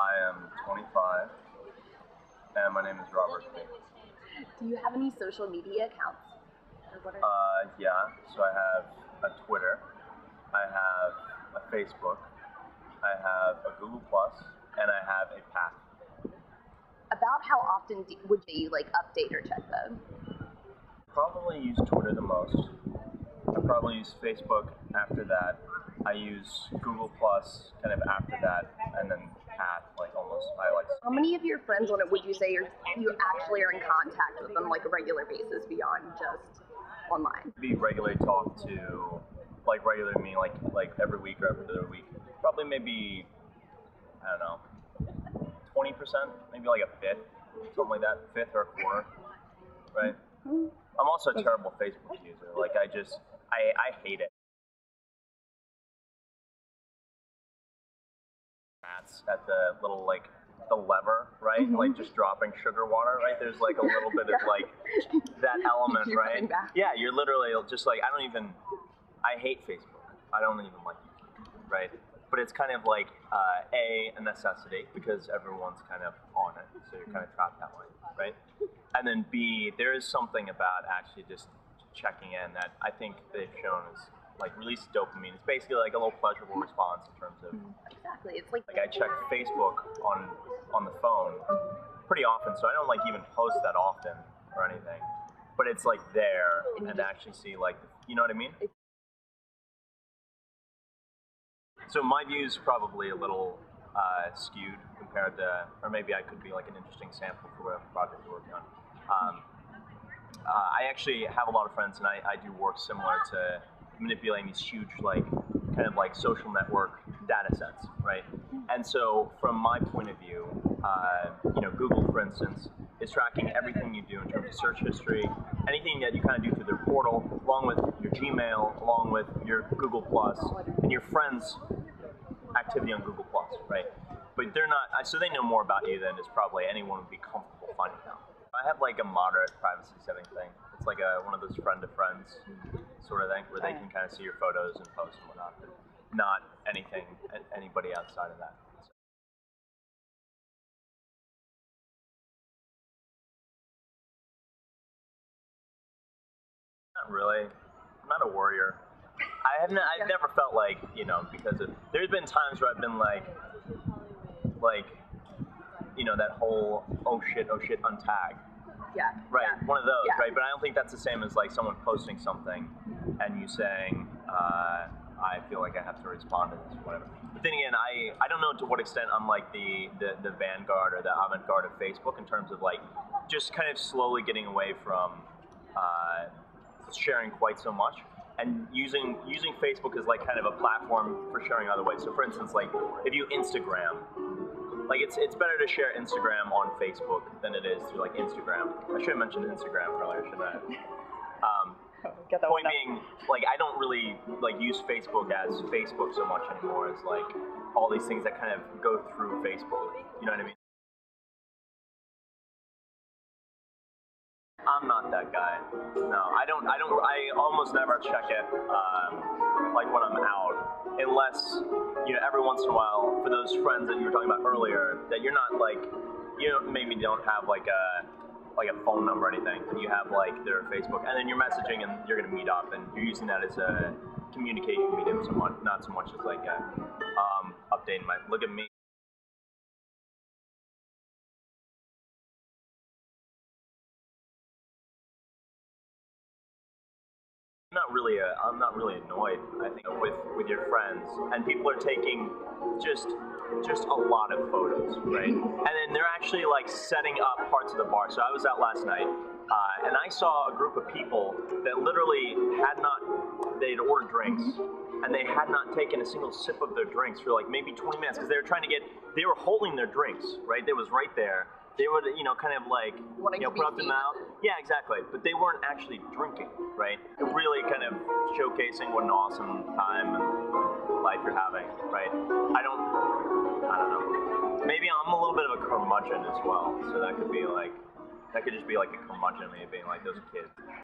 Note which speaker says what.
Speaker 1: I am 25, and my name is Robert.
Speaker 2: Do you have any social media accounts?
Speaker 1: Yeah, so I have a Twitter, I have a Facebook, I have a Google Plus, and I have a Path.
Speaker 2: About how often would you update or check them?
Speaker 1: Probably use Twitter the most. I probably use Facebook after that. I use Google Plus kind of after that, and then Path almost.
Speaker 2: How many of your friends on it would you say you actually are in contact with on a regular basis beyond just online?
Speaker 1: We regularly talk to, regular me, like every week or every other week. Probably maybe, I don't know, 20%, maybe like a fifth, something like that, fifth or a quarter, right? I'm also a terrible Facebook user. I hate it. At the little the lever, right?
Speaker 2: Mm-hmm.
Speaker 1: Just dropping sugar water, right? There's a little bit of that element, right? Yeah, you're literally just I hate Facebook. I don't even like it, right? But it's kind of a necessity because everyone's kind of on it, so you're kind of trapped that way, right? And then B, there is something about actually just checking in that I think they've shown is release dopamine. It's basically a little pleasurable response in terms of
Speaker 2: exactly. It's
Speaker 1: I check Facebook on the phone pretty often, so I don't even post that often or anything. But it's there and actually see you know what I mean? So my view's probably a little skewed compared to, or maybe I could be an interesting sample for whatever project we're working on. I actually have a lot of friends, and I do work similar to manipulating these huge kind of social network data sets, right? And so from my point of view, Google, for instance, is tracking everything you do in terms of search history, anything that you kind of do through their portal, along with your Gmail, along with your Google Plus, and your friends' activity on Google Plus, right? But they're not, so they know more about you than is probably anyone would be comfortable finding out. I have a moderate privacy setting thing. It's one of those friend-to-friends sort of thing where they can kind of see your photos and posts and whatnot, but not anybody outside of that. Not really. I'm not a worrier. I've never felt because there's been times where I've been that whole oh shit untag.
Speaker 2: Yeah.
Speaker 1: Right,
Speaker 2: yeah.
Speaker 1: one of those,
Speaker 2: yeah.
Speaker 1: right? But I don't think that's the same as someone posting something and you saying, I feel like I have to respond to this or whatever. But then again, I don't know to what extent I'm the vanguard or the avant-garde of Facebook in terms of just kind of slowly getting away from sharing quite so much and using Facebook as kind of a platform for sharing other ways. So for instance, if you Instagram, it's better to share Instagram on Facebook than it is through Instagram. I should have mentioned Instagram earlier, shouldn't I? Point being, I don't really use Facebook as Facebook so much anymore as all these things that kind of go through Facebook. You know what I mean? I'm not that guy. No, I almost never check it when I'm out, unless every once in a while, for those friends that you were talking about earlier, that you're not maybe don't have a phone number or anything, but you have their Facebook, and then you're messaging and you're gonna meet up, and you're using that as a communication medium somewhat, not so much as updating my look at me. I'm not really annoyed. I think with your friends, and people are taking just a lot of photos, right? And then they're actually setting up parts of the bar. So I was out last night, and I saw a group of people that literally they'd ordered drinks, and they had not taken a single sip of their drinks for maybe 20 minutes because they were holding their drinks, right? They was right there. They would, kind of put up their mouth. Yeah, exactly. But they weren't actually drinking, right? It really kind of showcasing what an awesome time and life you're having, right? I don't know. Maybe I'm a little bit of a curmudgeon as well, so that could be that could just be a curmudgeon me being those kids.